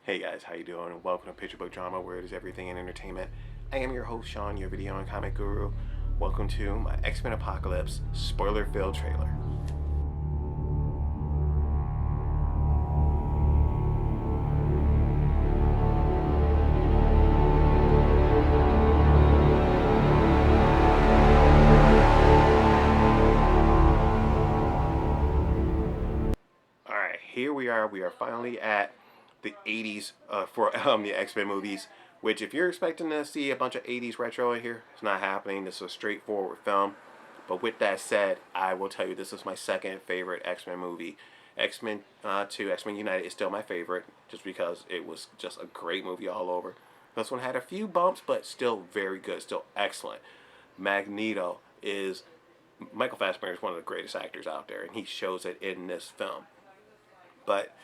Hey guys, how you doing? Welcome to Picture Book Drama, where it is everything in entertainment. I am your host, Sean, your video and comic guru. Welcome to my X-Men Apocalypse spoiler-filled trailer. Alright, here we are. We are finally at the 80s for the X-Men movies, which if you're expecting to see a bunch of 80s retro in here, it's not happening. This is a straightforward film. But with that said, I will tell you this is my second favorite X-Men movie. X-Men 2, X-Men United is still my favorite, just because it was just a great movie all over. This one had a few bumps, but still very good, still excellent. Magneto is Michael Fassbender is one of the greatest actors out there, and he shows it in this film. But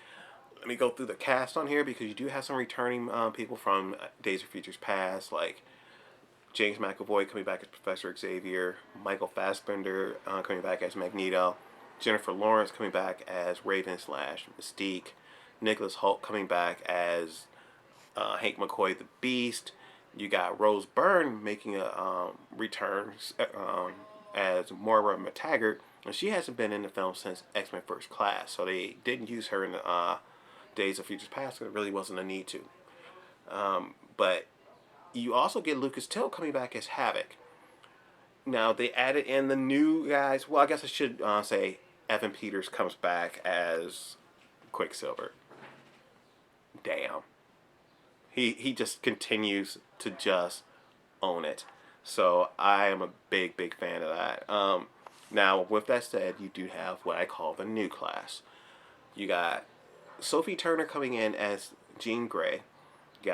let me go through the cast on here because you do have some returning people from Days of Futures Past, like James McAvoy coming back as Professor Xavier, Michael Fassbender coming back as Magneto, Jennifer Lawrence coming back as Raven / Mystique, Nicholas Hoult coming back as Hank McCoy the Beast. You got Rose Byrne making a return as Moira McTaggart, and she hasn't been in the film since X-Men First Class, so they didn't use her in the Days of Futures Past. There really wasn't a need to. But you also get Lucas Till coming back as Havoc. Now they added in the new guys. Well, I guess I should say Evan Peters comes back as Quicksilver. Damn, he just continues to just own it. So I am a big fan of that. Now with that said, you do have what I call the new class. You got Sophie Turner coming in as Jean Grey. You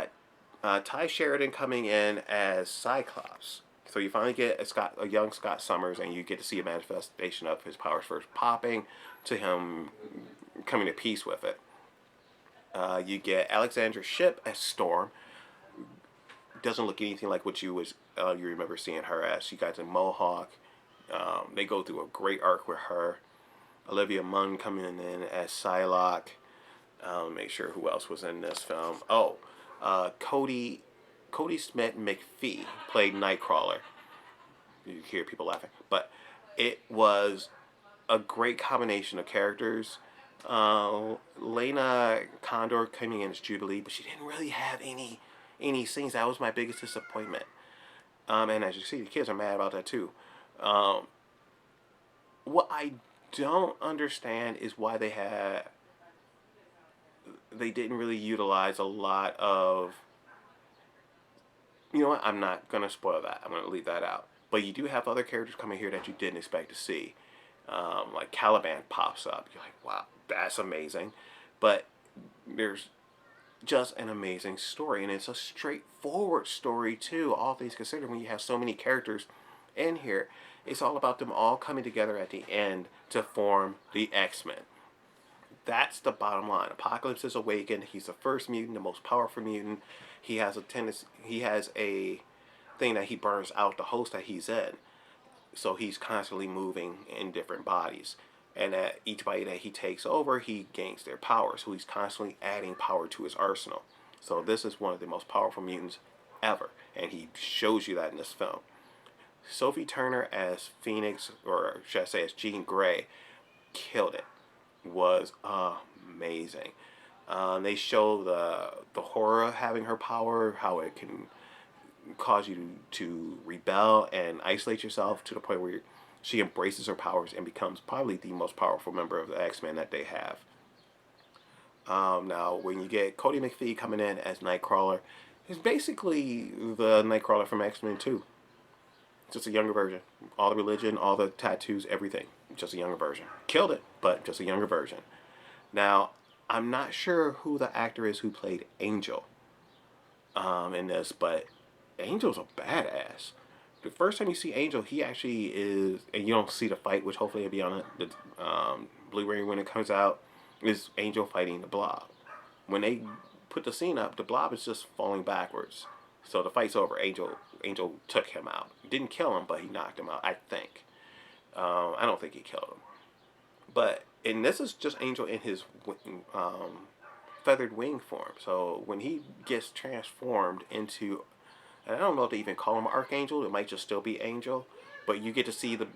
got Ty Sheridan coming in as Cyclops. So you finally get a young Scott Summers, and you get to see a manifestation of his powers first popping to him coming to peace with it. You get Alexandra Shipp as Storm. Doesn't look anything like what you remember seeing her as. She got a mohawk. They go through a great arc with her. Olivia Munn coming in as Psylocke. Make sure who else was in this film. Oh, Cody Smith McPhee played Nightcrawler. You hear people laughing, but it was a great combination of characters. Lena Condor coming in as Jubilee, but she didn't really have any scenes. That was my biggest disappointment. And as you see, the kids are mad about that too. What I don't understand is why they didn't really utilize a lot of. You know what? I'm not gonna spoil that. I'm gonna leave that out. But you do have other characters coming here that you didn't expect to see. Like Caliban pops up. You're like, wow, that's amazing. But there's just an amazing story, and it's a straightforward story too. All things considered, when you have so many characters in here, it's all about them all coming together at the end to form the X-Men. That's the bottom line. Apocalypse is awakened. He's the first mutant, the most powerful mutant. He has a tendency. He has a thing that he burns out the host that he's in. So he's constantly moving in different bodies. And at each body that he takes over, he gains their power. So he's constantly adding power to his arsenal. So this is one of the most powerful mutants ever. And he shows you that in this film. Sophie Turner as Phoenix, or should I say as Jean Grey, killed it. Was amazing. They show the horror of having her power, how it can cause you to rebel and isolate yourself to the point where she embraces her powers and becomes probably the most powerful member of the X-Men that they have. Now, when you get Cody McPhee coming in as Nightcrawler, it's basically the Nightcrawler from X-Men 2. Just a younger version. All the religion, all the tattoos, everything. Just a younger version. Killed it, but just a younger version. Now, I'm not sure who the actor is who played Angel in this, but Angel's a badass. The first time you see Angel, he actually is, and you don't see the fight, which hopefully will be on the Blu-ray when it comes out, is Angel fighting the Blob. When they put the scene up, the Blob is just falling backwards. So the fight's over. Angel took him out. Didn't kill him, but he knocked him out, I think. I don't think he killed him. And this is just Angel in his feathered wing form. So when he gets transformed into, and I don't know if they even call him Archangel. It might just still be Angel. But you get to see the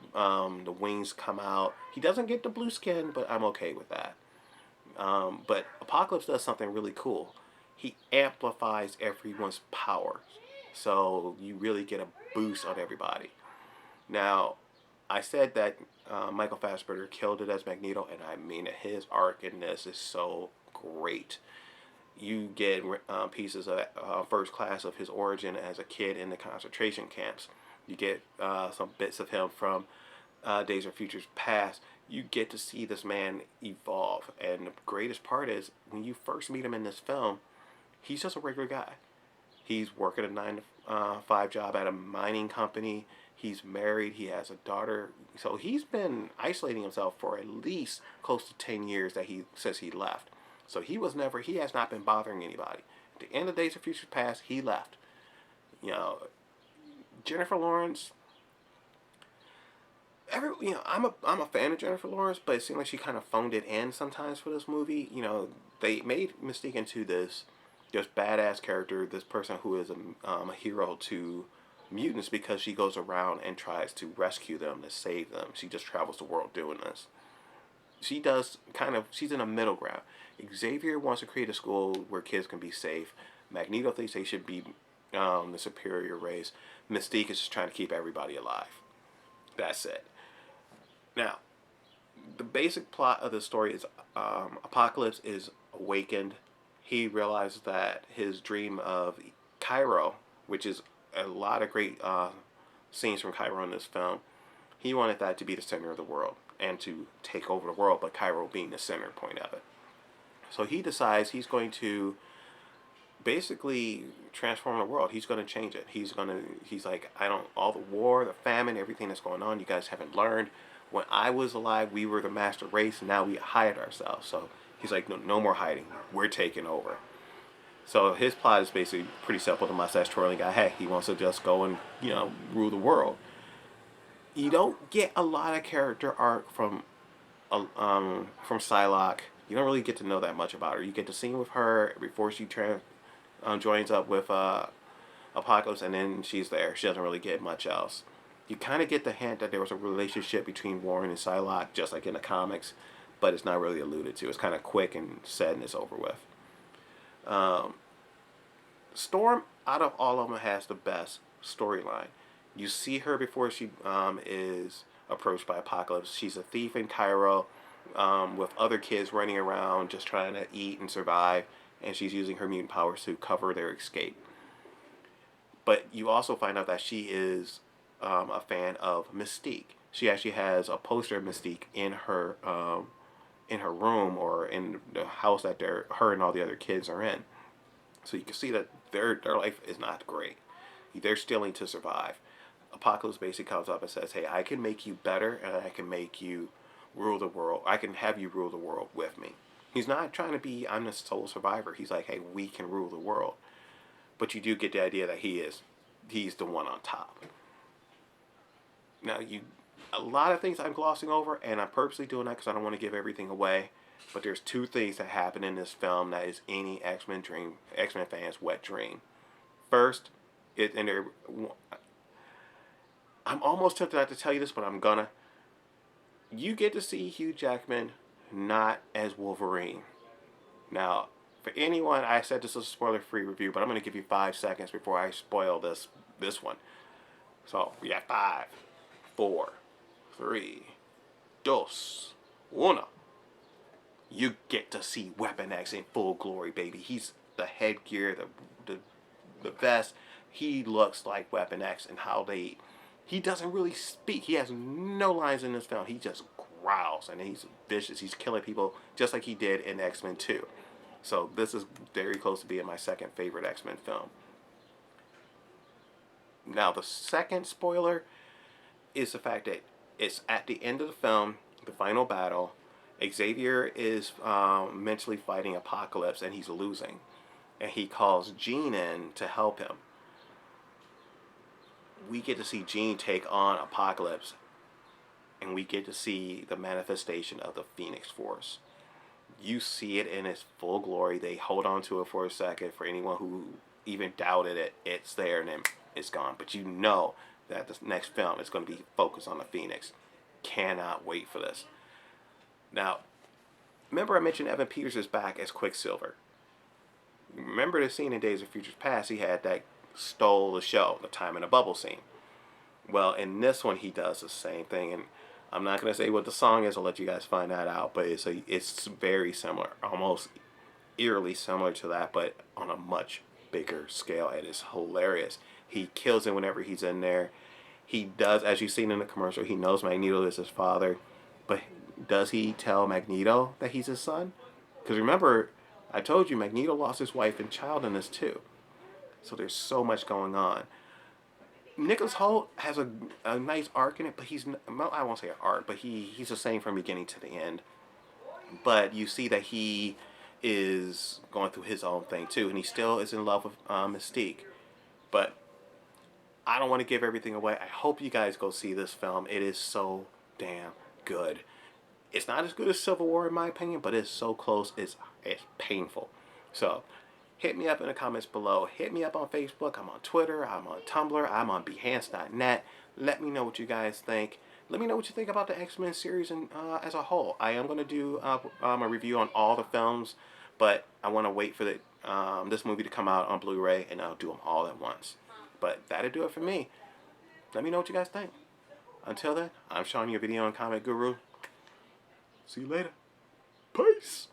wings come out. He doesn't get the blue skin, but I'm okay with that. But Apocalypse does something really cool. He amplifies everyone's powers. So you really get a boost on everybody. Now, I said that Michael Fassbender killed it as Magneto, and I mean it. His arc in this is so great. You get pieces of first class of his origin as a kid in the concentration camps. You get some bits of him from Days of Futures Past. You get to see this man evolve. And the greatest part is, when you first meet him in this film, he's just a regular guy. He's working a 9 to 5 job at a mining company. He's married. He has a daughter. So he's been isolating himself for at least close to 10 years that he says he left. So he has not been bothering anybody. At the end of Days of Futures Past, he left. You know, Jennifer Lawrence, I'm a fan of Jennifer Lawrence, but it seemed like she kind of phoned it in sometimes for this movie. You know, they made Mystique into this badass character, this person who is a hero to mutants because she goes around and tries to rescue them, to save them. She just travels the world doing this. She's in a middle ground. Xavier wants to create a school where kids can be safe. Magneto thinks they should be the superior race. Mystique is just trying to keep everybody alive. That's it. Now, the basic plot of the story is Apocalypse is awakened. He realizes that his dream of Cairo, which is a lot of great scenes from Cairo in this film, he wanted that to be the center of the world and to take over the world, but Cairo being the center point of it. So he decides he's going to basically transform the world. He's going to change it. He's like, all the war, the famine, everything that's going on, you guys haven't learned. When I was alive, we were the master race, and now we hide ourselves. So he's like, no more hiding. We're taking over. So his plot is basically pretty simple. The mustache twirling guy, hey, he wants to just go and, rule the world. You don't get a lot of character arc from Psylocke. You don't really get to know that much about her. You get the scene with her before she joins up with Apocalypse, and then she's there. She doesn't really get much else. You kind of get the hint that there was a relationship between Warren and Psylocke, just like in the comics, but it's not really alluded to. It's kind of quick and said, and it's over with. Storm, out of all of them, has the best storyline. You see her before she is approached by Apocalypse. She's a thief in Cairo with other kids running around just trying to eat and survive, and she's using her mutant powers to cover their escape. But you also find out that she is a fan of Mystique. She actually has a poster of Mystique in her room or in the house that her and all the other kids are in. So you can see that their life is not great. They're stealing to survive. Apocalypse basically comes up and says, hey, I can make you better, and I can make you rule the world. I can have you rule the world with me. He's not trying to be, I'm the sole survivor. He's like, hey, we can rule the world. But you do get the idea that he's the one on top. Now, a lot of things I'm glossing over, and I'm purposely doing that because I don't want to give everything away. But there's two things that happen in this film that is any X-Men fan's wet dream. First, I'm almost tempted not to tell you this, but I'm gonna. You get to see Hugh Jackman not as Wolverine. Now, for anyone, I said this was a spoiler-free review, but I'm gonna give you 5 seconds before I spoil this one. So, we have 5, 4, 3, 2, 1. You get to see Weapon X in full glory, baby. He's the headgear, the vest. He looks like Weapon X and he doesn't really speak. He has no lines in this film. He just growls and he's vicious. He's killing people just like he did in X-Men 2. So this is very close to being my second favorite X-Men film. Now the second spoiler is the fact that it's at the end of the film, the final battle. Xavier is mentally fighting Apocalypse and he's losing. And he calls Jean in to help him. We get to see Jean take on Apocalypse. And we get to see the manifestation of the Phoenix Force. you see it in its full glory. They hold on to it for a second. For anyone who even doubted it, it's there and then it's gone. But you know that the next film is going to be focused on the Phoenix. Cannot wait for this. Now, remember I mentioned Evan Peters is back as Quicksilver. Remember the scene in Days of Futures Past? He had that stole the show, the time in a bubble scene. Well, in this one, he does the same thing, and I'm not gonna say what the song is. I'll let you guys find that out. But it's very similar, almost eerily similar to that, but on a much bigger scale. It is hilarious. He kills him whenever he's in there. He does, as you've seen in the commercial, he knows Magneto is his father, but does he tell Magneto that he's his son? Because remember, I told you Magneto lost his wife and child in this too. So there's so much going on. Nicholas Hoult has a nice arc in it, but well, I won't say an arc, but he's the same from beginning to the end. But you see that he is going through his own thing too, and he still is in love with Mystique. But I don't want to give everything away. I hope you guys go see this film. It is so damn good. It's not as good as Civil War in my opinion, but it's so close. It's painful. So hit me up in the comments below. Hit me up on Facebook. I'm on Twitter. I'm on Tumblr. I'm on Behance.net. Let me know what you guys think. Let me know what you think about the X-Men series and as a whole. I am going to do a review on all the films, but I want to wait for this movie to come out on Blu-ray, and I'll do them all at once. But that'll do it for me. Let me know what you guys think. Until then, I'm Sean, your video and comic guru. See you later. Peace.